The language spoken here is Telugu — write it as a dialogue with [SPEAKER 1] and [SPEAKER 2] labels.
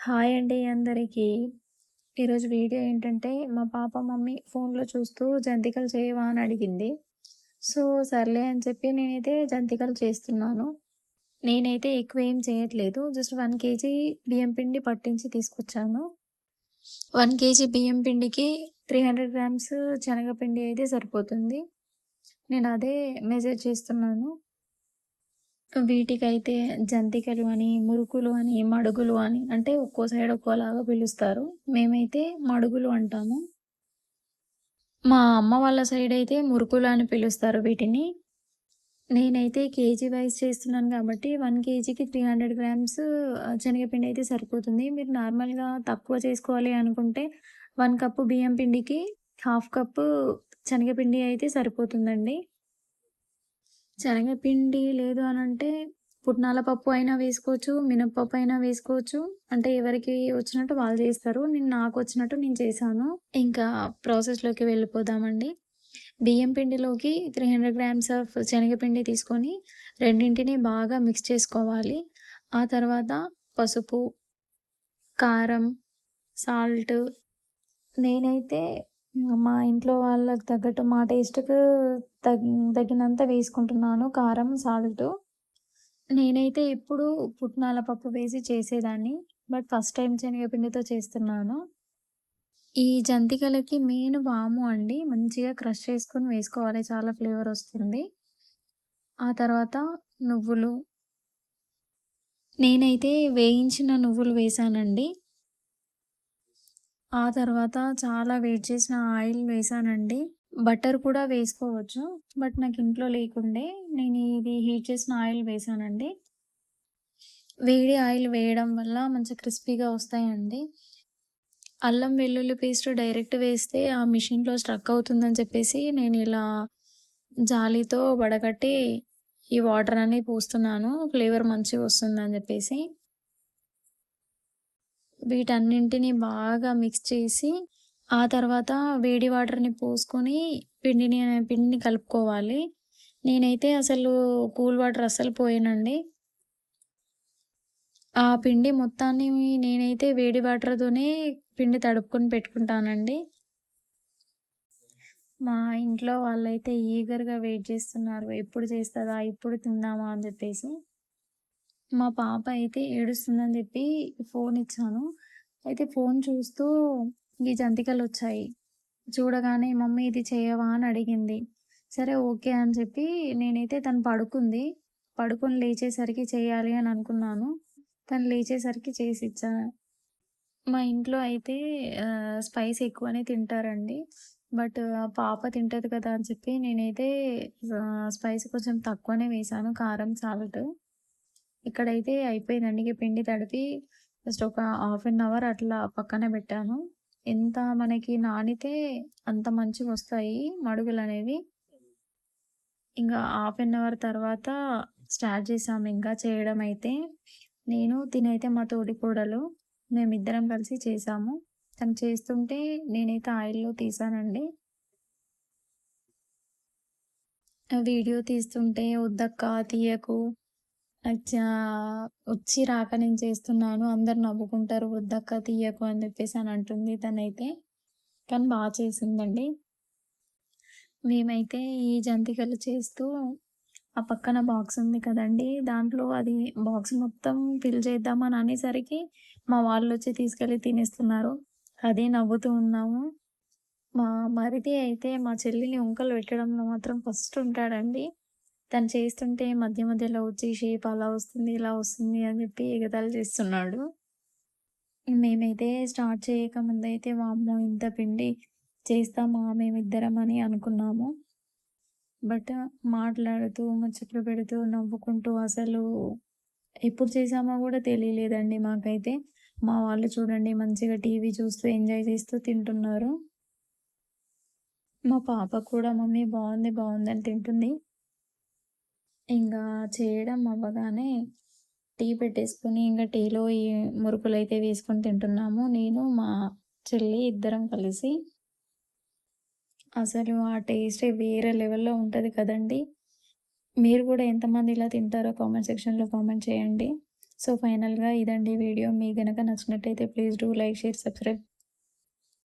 [SPEAKER 1] హాయ్ అండి అందరికీ. ఈరోజు వీడియో ఏంటంటే, మా పాప మమ్మీ ఫోన్‌లో చూస్తూ జంతికలు చేయవా అని అడిగింది. సో, సర్లే అని చెప్పి నేనైతే జంతికలు చేస్తున్నాను. నేనైతే ఎక్కువేం చేయట్లేదు. జస్ట్ 1 కేజీ బియ్యం పిండి పట్టించి తీసుకొచ్చాను. 1 కేజీ బియ్యం పిండికి 300 గ్రామ్స్ శనగపిండి అయితే సరిపోతుంది. నేనదే మెజర్ చేస్తున్నాను. వీటికైతే జంతికలు అని, మురుకులు అని, మడుగులు అని అంటే ఒక్కో సైడ్ ఒక్కోలాగా పిలుస్తారు. మేమైతే మడుగులు అంటాము. మా అమ్మ వాళ్ళ సైడ్ అయితే మురుకులు అని పిలుస్తారు వీటిని. నేనైతే కేజీ వైస్ చేస్తున్నాను కాబట్టి 1 కేజీకి 300 గ్రామ్స్ శనగపిండి అయితే సరిపోతుంది. మీరు నార్మల్‌గా తక్కువ చేసుకోవాలి అనుకుంటే 1 కప్పు బియ్యం పిండికి హాఫ్ కప్పు శనగపిండి అయితే సరిపోతుందండి. శనగపిండి లేదు అనంటే పుట్నాల పప్పు అయినా వేసుకోవచ్చు, మినపప్పు అయినా వేసుకోవచ్చు. అంటే ఎవరికి వచ్చినట్టు వాళ్ళు చేస్తారు. నాకొచ్చినట్టు నేను చేశాను. ఇంకా ప్రాసెస్‌లోకి వెళ్ళిపోదామండి. బియ్యం పిండిలోకి 300 గ్రామ్స్ ఆఫ్ శనగపిండి తీసుకొని రెండింటిని బాగా మిక్స్ చేసుకోవాలి. ఆ తర్వాత పసుపు, కారం, సాల్ట్ నేనైతే మా ఇంట్లో వాళ్ళకి తగ్గట్టు మా టేస్ట్‌కు తగినంత వేసుకుంటున్నాను కారం, సాల్టు. నేనైతే ఎప్పుడూ పుట్నాల పప్పు వేసి చేసేదాన్ని. బట్ ఫస్ట్ టైమ్ శనగపిండితో చేస్తున్నాను. ఈ జంతికలకి మెయిన్ వాము అండి. మంచిగా క్రష్ చేసుకొని వేసుకోవాలి. చాలా ఫ్లేవర్ వస్తుంది. ఆ తర్వాత నువ్వులు. నేనైతే వేయించిన నువ్వులు వేశానండి. ఆ తర్వాత చాలా వేడి చేసిన ఆయిల్ వేశానండి. బటర్ కూడా వేసుకోవచ్చు. బట్ నాకు ఇంట్లో లేకుండే నేను ఇది హీట్ చేసిన ఆయిల్ వేశానండి. వేడి ఆయిల్ వేయడం వల్ల మంచిగా క్రిస్పీగా వస్తాయండి. అల్లం వెల్లుల్లి పేస్ట్ డైరెక్ట్ వేస్తే ఆ మిషన్‌లో స్ట్రక్ అవుతుందని చెప్పేసి నేను ఇలా జాలీతో వడగట్టి ఈ వాటర్ అన్ని పోస్తున్నాను. ఫ్లేవర్ మంచిగొస్తుందని చెప్పేసి. వీటన్నింటిని బాగా మిక్స్ చేసి, ఆ తర్వాత వేడి వాటర్‌ని పోసుకొని పిండిని కలుపుకోవాలి. నేనైతే అసలు కూల్ వాటర్ అస్సలు పోయనండి. ఆ పిండి మొత్తాన్ని నేనైతే వేడి వాటర్‌తోనే పిండి తడుపుకొని పెట్టుకుంటానండి. మా ఇంట్లో వాళ్ళైతే ఈగర్‌గా వెయిట్ చేస్తున్నారు. ఎప్పుడు చేస్తదా? ఎప్పుడు తిందామా? అని చెప్పేసి. మా పాప అయితే ఏడుస్తుందని చెప్పి ఫోన్ ఇచ్చాను. అయితే ఫోన్ చూస్తూ ఈ జంతికలొచ్చాయి. చూడగానే "మమ్మీ ఇది చేయవా?" అని అడిగింది. సరే ఓకే అని చెప్పి నేనైతే తను పడుకుంది. పడుకొని లేచేసరికి చేయాలి అని అనుకున్నాను. తను లేచేసరికి చేసిచ్చా. మా ఇంట్లో అయితే స్పైస్ ఎక్కువనే తింటారండి. బట్ పాప తింటది కదా అని చెప్పి నేనైతే స్పైస్ కొంచెం తక్కువనే వేశాను. కారం, సాల్ట్. ఇక్కడైతే అయిపోయిందండి. ఇగ పిండి తడిపి జస్ట్ ఒక హాఫ్ అన్ అవర్ అట్లా పక్కన పెట్టాను. ఎంత మనకి నానితే అంత మంచిగొస్తాయి మడుగులనేవి. ఇంగా హాఫ్ అన్ అవర్ తర్వాత స్టార్ట్ చేశాము ఇంకా చేయడమైతే. నేను, తినైతే మా తోడికోడలు మేమిద్దరం కలిసి చేశాము. తను చేస్తుంటే నేనైతే ఆయిల్‌లో తీశానండి. వీడియో తీస్తుంటే "వద్దక్కా తీయకు. అచ్చా వచ్చి రాక నేను చేస్తున్నాను. అందరూ నవ్వుకుంటారు. వద్దక్క తీయకు" అని చెప్పేసి అని అంటుంది తనైతే. కానీ చేసిందండి. మేమైతే ఈ జంతికలు చేస్తూ ఆ పక్కన బాక్స్ ఉంది కదండీ! దాంట్లో అది బాక్స్ మొత్తం ఫిల్ చేద్దామని అనేసరికి మా వాళ్ళొచ్చి తీసుకెళ్ళి తినేస్తున్నారు. అదే నవ్వుతూ ఉన్నాము. మా మరిది అయితే మా చెల్లిని వంకలు పెట్టడంలో మాత్రం ఫస్ట్ ఉంటాడండి. తను చేస్తుంటే మధ్య మధ్యలో వచ్చి షేప్ అలా వస్తుంది, ఇలా వస్తుంది అని చెప్పి ఎగతాళి చేస్తున్నాడు. మేమైతే స్టార్ట్ చేయకముందయితే వామ్మో! ఇంత పిండి చేస్తామా మేమిద్దరం అని అనుకున్నాము. బట్ మాట్లాడుతూ, ముచ్చట్లు పెడుతూ, నవ్వుకుంటూ అసలు ఎప్పుడు చేశామో గూడా తెలియలేదండి మాకైతే. మా వాళ్ళు చూడండి మంచిగా టీవీ చూస్తూ, ఎంజాయ్ చేస్తూ తింటున్నారు. మా పాప కూడా మమ్మీ బావుంది, బావుంది అని తింటుంది. ఇంగా చేయడం అవ్వగానే టీ పెట్టేసుకొని, ఇంగ టీలో ఈ మురుకులైతే వేసుకొని తింటున్నాము. నేను, మా చెల్లి ఇద్దరం కలిసి. అసలు ఆ టేస్టే వేరే లెవెల్‌లో ఉంటది కదండీ! మీరు గూడా ఎంతమంది ఇలా తింటారో కామెంట్ సెక్షన్‌లో కామెంట్ చేయండి. సో, ఫైనల్‌గా ఇదండి వీడియో. మీకు గనక నచ్చినట్టయితే please do like, share, subscribe.